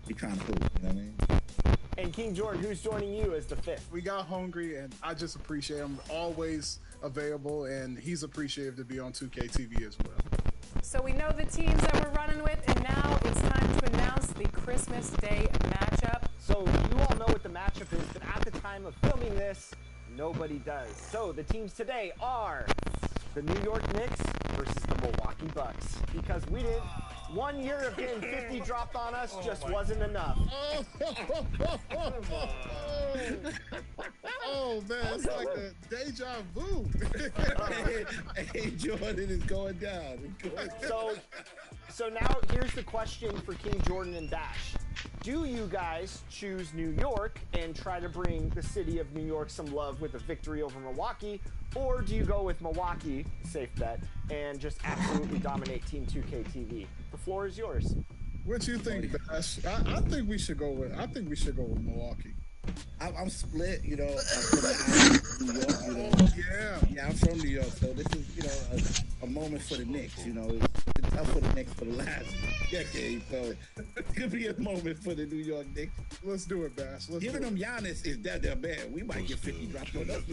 we trying to hoop. You know what I mean? And King Jordan, who's joining you as the fifth? We got Hungry, and I just appreciate him. Always available, and he's appreciative to be on 2K TV as well. So we know the teams that we're running with, and now it's time to announce the Christmas Day matchup. So you all know what the matchup is, but at the time of filming this, nobody does. So the teams today are the New York Knicks versus the Milwaukee Bucks. Because we didn't, 1 year of getting 50 dropped on us just wasn't enough. Oh man, it's like a deja vu. Hey, Jordan is going down. So now here's the question for King Jordan and Dash. Do you guys choose New York and try to bring the city of New York some love with a victory over Milwaukee? Or do you go with Milwaukee, safe bet, and just absolutely dominate Team 2K TV? The floor is yours. What you think, Dash? I think we should go with Milwaukee. I'm split, you know. I'm from New York, you know. Yeah, I'm from New York, so this is, you know, a moment for the Knicks. You know, it's been tough for the Knicks for the last decade, so it could be a moment for the New York Knicks. Let's do it, Bash. Giving them Giannis is that they're bad. We might get 50 dropped on us.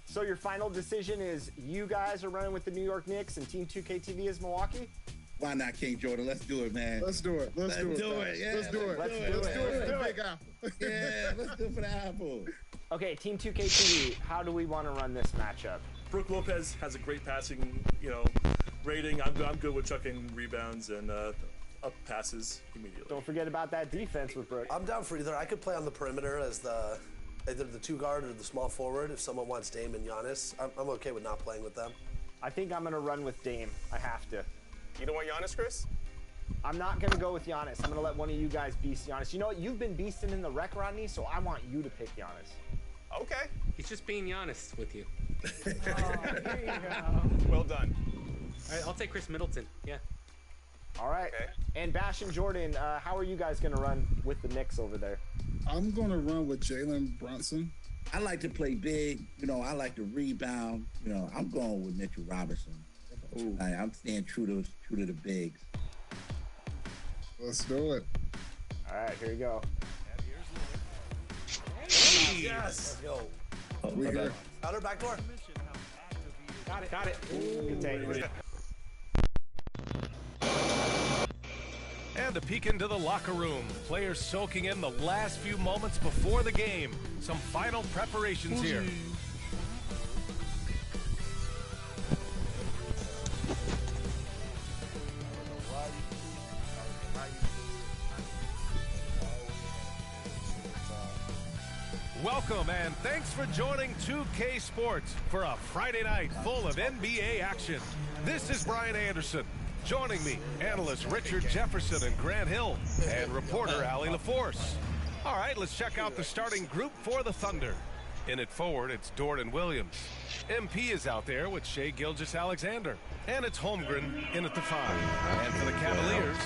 So your final decision is you guys are running with the New York Knicks and Team 2K TV is Milwaukee? Why not, King Jordan? Let's do it, man. Let's do it. Let's do it. Yeah, let's do it. Let's do it. it. Big Apple. Yeah, let's do it for the Apple. Okay, Team 2K TV, how do we want to run this matchup? Brook Lopez has a great passing, rating. I'm good with chucking rebounds and up passes immediately. Don't forget about that defense with Brook. I'm down for either. I could play on the perimeter as either the two guard or the small forward if someone wants Dame and Giannis. I'm okay with not playing with them. I think I'm going to run with Dame. I have to. You don't want Giannis, Chris? I'm not going to go with Giannis. I'm going to let one of you guys beast Giannis. You know what? You've been beasting in the rec, Rodney, so I want you to pick Giannis. Okay. He's just being Giannis with you. Oh, there you go. Well done. All right, I'll take Chris Middleton. Yeah. All right. Okay. And Bash and Jordan, how are you guys going to run with the Knicks over there? I'm going to run with Jalen Brunson. I like to play big. You know, I like to rebound. You know, I'm going with Mitchell Robinson. I'm staying true to the bigs. Let's do it. All right, here you go. Yes. Let's go. We here. Outer back door. Got it. Good take. And a peek into the locker room. Players soaking in the last few moments before the game. Some final preparations here. Welcome and thanks for joining 2K Sports for a Friday night full of NBA action. This is Brian Anderson. Joining me, analysts Richard Jefferson and Grant Hill, and reporter Allie LaForce. All right, let's check out the starting group for the Thunder. In it forward, it's Dorian Williams. MP is out there with Shai Gilgeous-Alexander. And it's Holmgren in at the 5. And for the Cavaliers,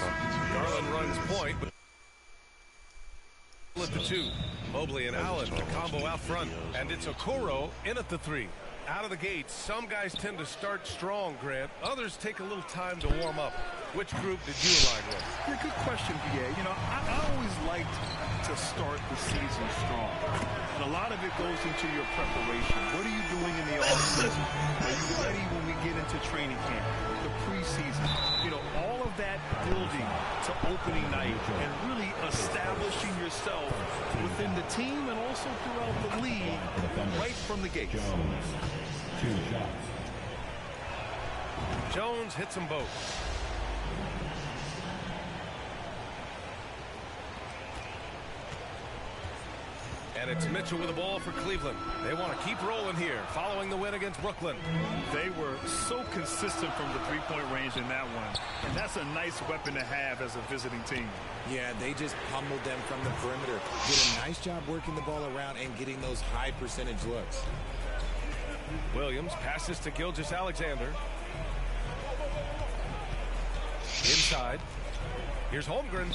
Garland runs point at the 2. Mobley and Allen, the combo out front. And it's Okoro in at the 3. Out of the gates, some guys tend to start strong, Grant. Others take a little time to warm up. Which group did you align with? Yeah, good question, BA. You know, I always liked to start the season strong. And a lot of it goes into your preparation. What are you doing in the offseason? Are you ready when we get into training camp, the preseason? You know, all of that building to opening night and really establishing yourself within the team and also throughout the league right from the gates. Jones hits them both. And it's Mitchell with the ball for Cleveland. They want to keep rolling here following the win against Brooklyn. They were so consistent from the three-point range in that one. And that's a nice weapon to have as a visiting team. Yeah, they just pummeled them from the perimeter. Did a nice job working the ball around and getting those high percentage looks. Williams passes to Gilgeous-Alexander. Inside. Here's Holmgren.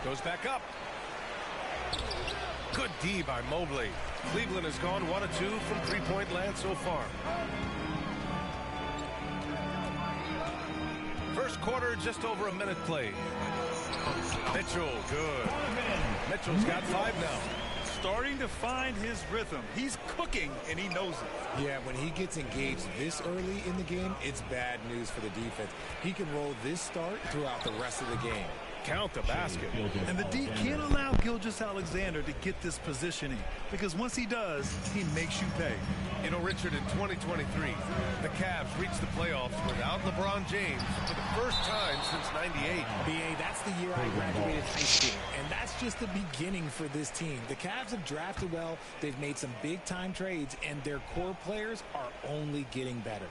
Goes back up. Good D by Mobley. Cleveland has gone 1 of 2 from three-point land so far. First quarter, just over a minute played. Mitchell, good. Mitchell's got 5 now. Starting to find his rhythm. He's cooking, and he knows it. Yeah, when he gets engaged this early in the game, it's bad news for the defense. He can roll this start throughout the rest of the game. Count the basket. And the D can't allow Gilgeous-Alexander to get this positioning, because once he does, he makes you pay. You know, Richard, in 2023, the Cavs reached the playoffs without LeBron James for the first time since '98. BA, that's the year I graduated high school, and that's just the beginning for this team. The Cavs have drafted well, they've made some big-time trades, and their core players are only getting better.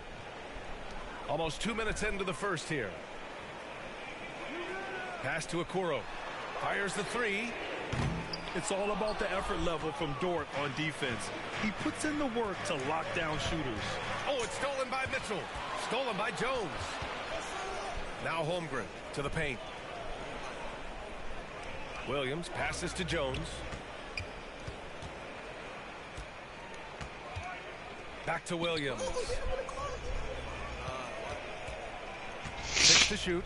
Almost 2 minutes into the first here. Pass to Okoro. Fires the 3. It's all about the effort level from Dort on defense. He puts in the work to lock down shooters. Oh, it's stolen by Mitchell. Stolen by Jones. Now Holmgren to the paint. Williams passes to Jones. Back to Williams. 6 to shoot.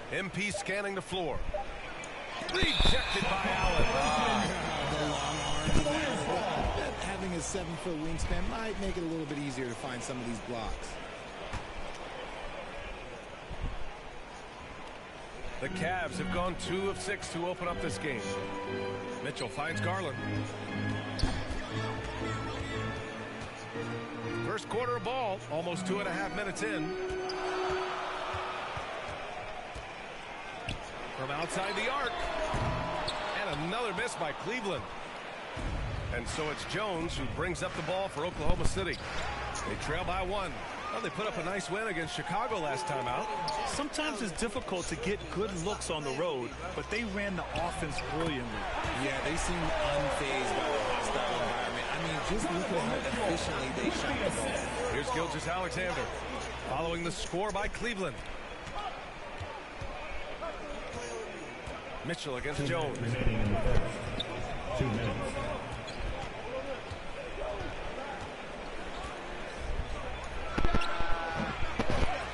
MP scanning the floor. Rejected by Allen. The long arm. Having a 7-foot wingspan might make it a little bit easier to find some of these blocks. The Cavs have gone 2 of 6 to open up this game. Mitchell finds Garland. First quarter of ball, almost 2.5 minutes in. From outside the arc. And another miss by Cleveland. And so it's Jones who brings up the ball for Oklahoma City. They trail by 1. Well, they put up a nice win against Chicago last time out. Sometimes it's difficult to get good looks on the road, but they ran the offense brilliantly. Yeah, they seem unfazed by the hostile environment. I mean, just look at how efficiently they shot the ball. Here's Gilgeous-Alexander following the score by Cleveland. Mitchell against Jones. 2 minutes.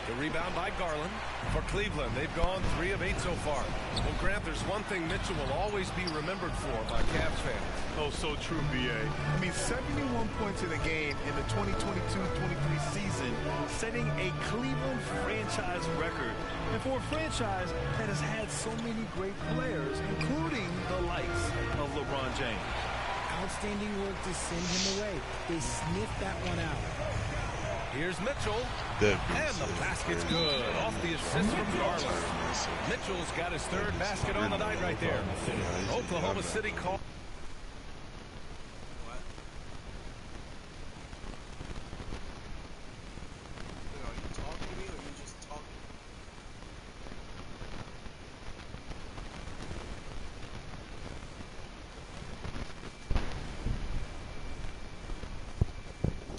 The rebound by Garland. For Cleveland, they've gone 3 of 8 so far. Well, Grant, there's one thing Mitchell will always be remembered for by Cavs fans. Oh, so true, BA. I mean, 71 points in a game in the 2022-23 season, setting a Cleveland franchise record. And for a franchise that has had so many great players, including the likes of LeBron James. Outstanding work to send him away. They sniffed that one out. Here's Mitchell. And the basket's good. Off the assist from Garland. Mitchell's got his 3rd basket on the night right there. Oklahoma City call.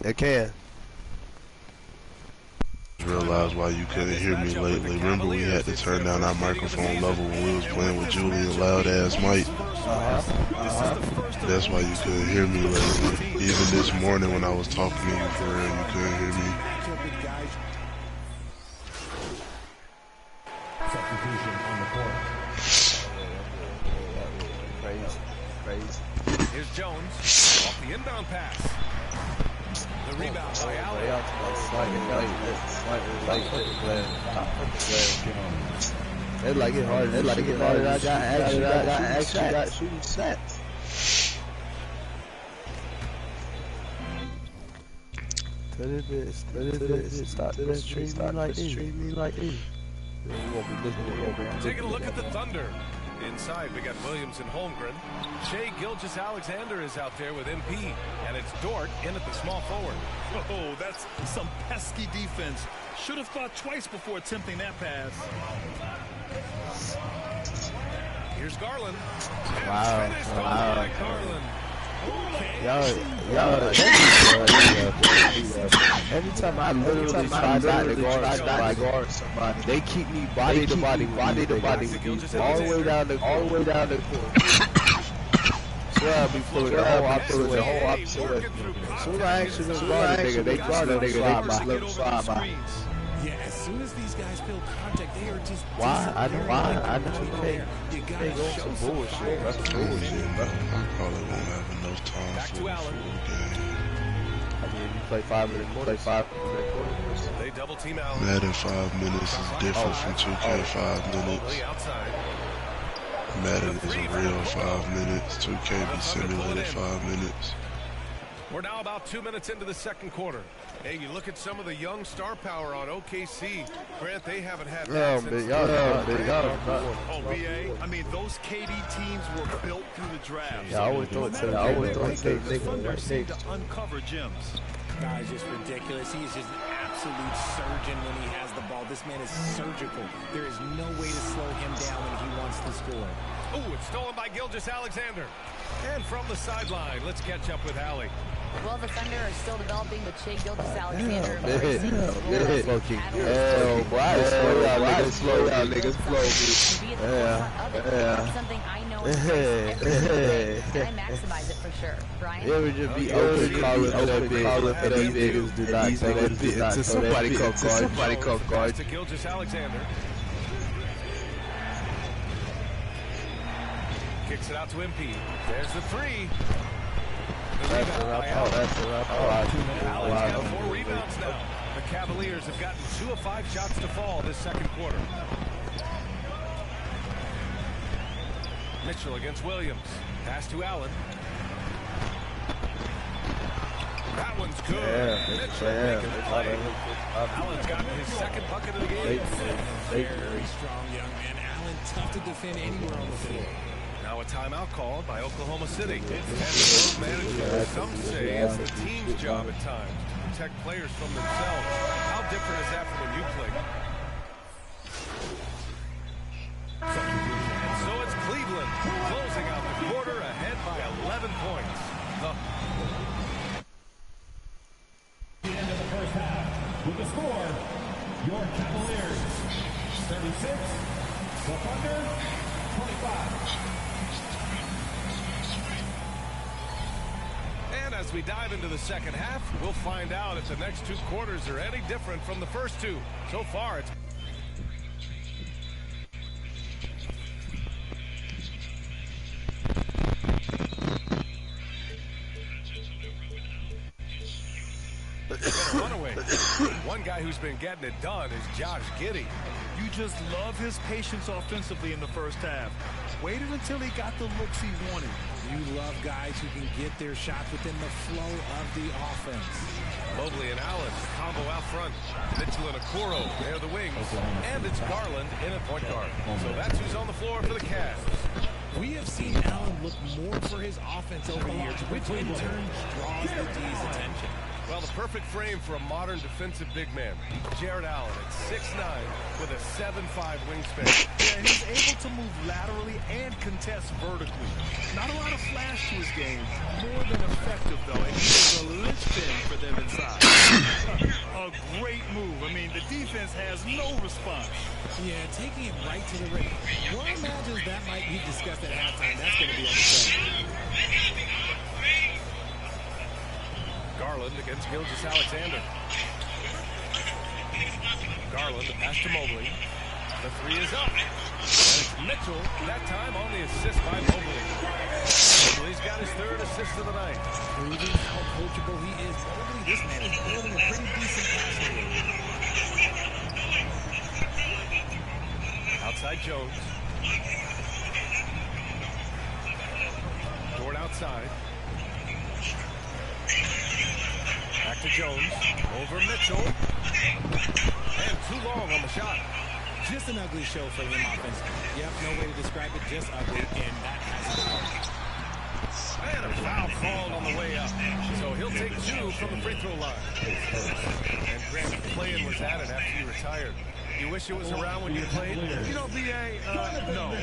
It can. Realize why you couldn't hear me lately. Remember we had to turn down our microphone level when we was playing with Julian Loud Ass Mike. That's why you couldn't hear me lately. Even this morning when I was talking to you for real, you couldn't hear me. Substitution on the court. Praise. Here's Jones off the inbound pass. The rebound by Allen. They like it hard. They like it hard. I actually got shooting sets. Stop this. Treat me like this. Treat me like this. Taking a look at the Thunder. Inside, we got Williams and Holmgren. Shai Gilgeous-Alexander is out there with MP, and it's Dort in at the small forward. Oh, that's some pesky defense. Should have thought twice before attempting that pass. Here's Garland. Wow. Garland. Anytime I literally try to guard somebody, they keep me body to body, all the way down the court. swear I be pulling the whole opposite way. As soon as I actually guard a nigga, they guard a nigga, they slide by. Yeah, as soon as these guys feel contact, they are just. Why? I know. You gotta go some bullshit. That's bullshit, bro. I probably won't have enough time Back for to Allen. I mean, you play 5 minute quarters. They double team Allen. Madden 5 minutes is different from 2K 5 minutes. Outside. Madden is a real 5 minutes. 2K be simulated 5 minutes. We're now about 2 minutes into the second quarter. Hey, you look at some of the young star power on OKC. Grant, they haven't had that since Oh, BA, I mean, those KD teams were built through the draft. Yeah, I always thought they Thunder seem to uncover gems. Guy's just ridiculous. He is just an absolute surgeon when he has the ball. This man is surgical. There is no way to slow him down when he wants to score. Oh, it's stolen by Gilgeous-Alexander. And from the sideline, let's catch up with Allie. Well, the Thunder are still developing with Shai Gilgeous-Alexander. Slow down, niggas. Something I know I maximize it for sure. Brian? It would just be open calling for these niggas do not say that. Somebody come guard. To Gilgeous-Alexander. Kicks it out to MP. There's the three. That's what Allen's got 4 rebounds now. The Cavaliers have gotten 2 of 5 shots to fall this second quarter. Mitchell against Williams. Pass to Allen. That one's good. Mitchell making the play. Allen's gotten his second bucket of the game. Very strong young man. Allen, tough to defend anywhere on the floor. Now a timeout called by Oklahoma City. And the management, some say it's the team's job at times to protect players from themselves. How different is that from when you played? And so it's Cleveland closing out the quarter ahead by 11 points. The end of the first half with the score, your Cavaliers 36, the Thunder 25. And as we dive into the second half, we'll find out if the next 2 quarters are any different from the first 2. So far, it's... runaway. One guy who's been getting it done is Josh Giddey. You just love his patience offensively in the first half. Waited until he got the looks he wanted. You love guys who can get their shots within the flow of the offense. Mobley and Allen, combo out front. Mitchell and Okoro, they're the wings. And it's Garland in at point guard. So that's who's on the floor for the Cavs. We have seen Allen look more for his offense over the years, which in turn draws the D's attention. Well, the perfect frame for a modern defensive big man. Jared Allen at 6'9" with a 7'5" wingspan. Yeah, he's able to move laterally and contest vertically. Not a lot of flash to his game. More than effective, though, and he is a linchpin for them inside. A great move. I mean, the defense has no response. Yeah, taking it right to the rim. One imagines that might be discussed at halftime. That's going to be on the show. Garland against Gilgeous-Alexander. Garland, the pass to Mobley. The 3 is up. And it's Mitchell, that time on the assist by Mobley. Mobley's got his 3rd assist of the night. Proving how coachable he is. Mobley, this man is building a pretty decent passing game. Outside Jones. Dort outside. Back to Jones. Over Mitchell. And too long on the shot. Just an ugly show for him offensively. Yep, no way to describe it. Just ugly, and that has to go. And a foul called on the way up. So he'll take 2 from the free throw line. And Grant, playing was at it after you retired. You wish it was around when you played? You know, BA, no.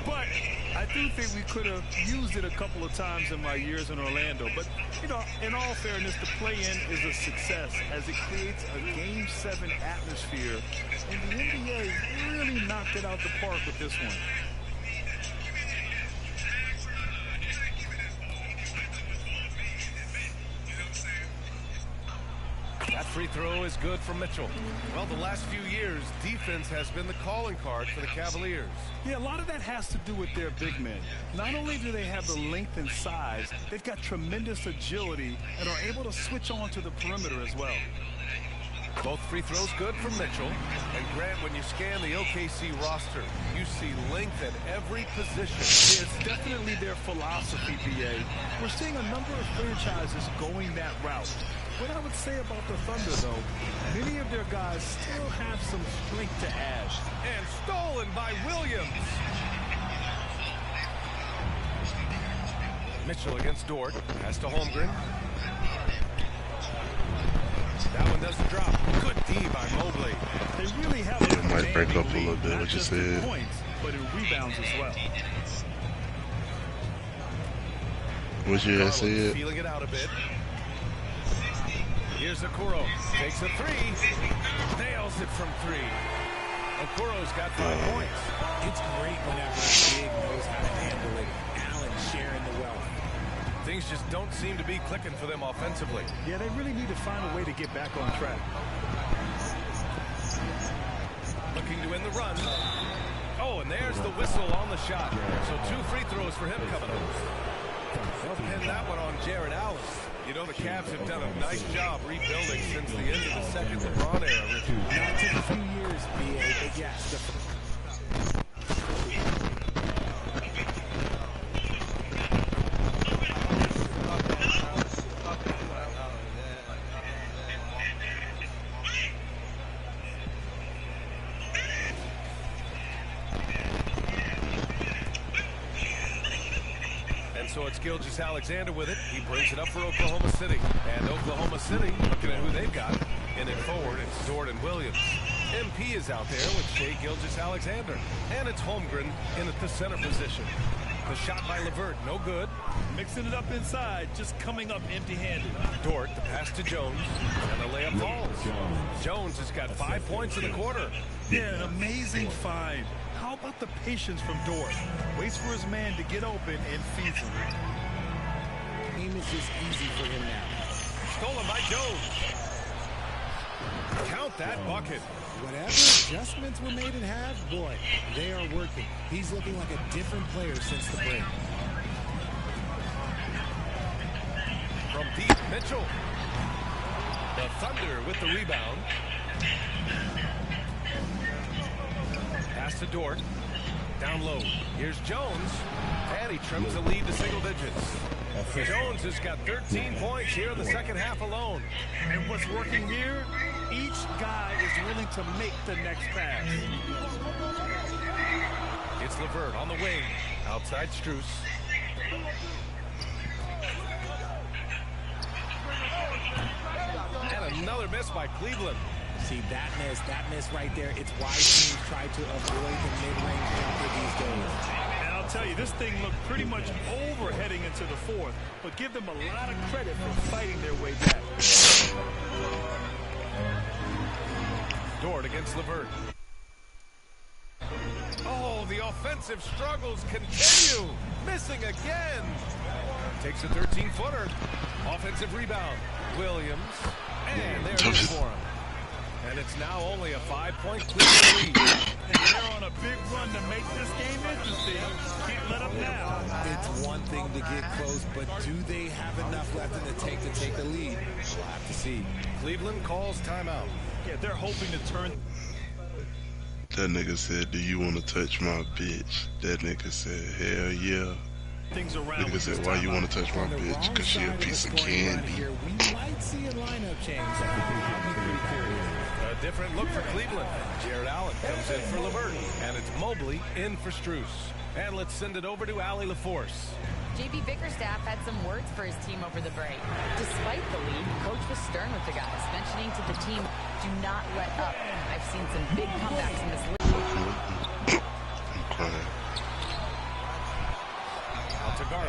But I do think we could have used it a couple of times in my years in Orlando. But, you know, in all fairness, the play-in is a success as it creates a Game 7 atmosphere. And the NBA really knocked it out the park with this one. free throw is good for Mitchell. Well, the last few years, defense has been the calling card for the Cavaliers. Yeah, a lot of that has to do with their big men. Not only do they have the length and size, they've got tremendous agility and are able to switch on to the perimeter as well. Both free throws good for Mitchell. And Grant, when you scan the OKC roster, you see length at every position. Yeah, it's definitely their philosophy, BA. We're seeing a number of franchises going that route. What I would say about the Thunder, though, many of their guys still have some strength to add. And stolen by Williams. Mitchell against Dort. Pass to Holmgren. That one doesn't drop. Good D by Mobley. They really have it might break up a little bit, what you said. Points, but in rebounds as well. What you had said? Feeling it out a bit. Here's Okoro. Takes a three. Nails it from three. Okoro's got 5 points. It's great whenever a big knows how to handle it. Allen sharing the wealth. Things just don't seem to be clicking for them offensively. Yeah, they really need to find a way to get back on track. Looking to win the run. Oh, and there's the whistle on the shot. So 2 free throws for him coming up. They'll pin that one on Jared Allen. You know, the Cavs have done a nice job rebuilding since the end of the second LeBron era, Richard. Now, it took a few years, BA, but yes. So it's Gilgeous-Alexander with it. He brings it up for Oklahoma City. And Oklahoma City, looking at who they've got. In it forward, it's Dort and Williams. MP is out there with Shai Gilgeous-Alexander. And it's Holmgren in at the center position. The shot by LeVert, no good. Mixing it up inside, just coming up empty-handed. Dort, the pass to Jones, and the layup falls. Jones has got 5 points in the quarter. Yeah, an amazing find. How about the patience from Dort? Waits for his man to get open and feeds him. Game is just easy for him now. Stolen by Jones. Count that bucket. Whatever adjustments were made in half, boy, they are working. He's looking like a different player since the break. From deep, Mitchell. The Thunder with the rebound. Pass to Dort. Down low. Here's Jones. And he trims the lead to single digits. Jones has got 13 points here in the second half alone. And what's working here? Each guy is willing to make the next pass. It's LeVert on the wing. Outside Strus. And another miss by Cleveland. See, that miss right there, it's why teams try to avoid the mid-range jumper these days. And I'll tell you, this thing looked pretty much over heading into the fourth, but give them a lot of credit for fighting their way back. Dort against LeVert. Oh, the offensive struggles continue. Missing again. Takes a 13-footer. Offensive rebound. Williams. And there's it for him. And it's now only a 5-point lead. And they're on a big run to make this game interesting. Can't let them down. It's one thing to get close, but do they have enough left in the tank to take the lead? We'll have to see. Cleveland calls timeout. Yeah, they're hoping to turn. That nigga said, "Do you want to touch my bitch?" That nigga said, "Hell yeah." Things around. Nigga said, "Why you want to touch my bitch?" Because she a piece of candy. We might see a lineup change. A different look for Cleveland. Jared Allen comes in for LeVert. And it's Mobley in for Strus. And let's send it over to Allie LaForce. JB Bickerstaff had some words for his team over the break. Despite the lead, coach was stern with the guys, mentioning to the team, do not let up. I've seen some big comebacks in this league. I'm crying. Out to guard.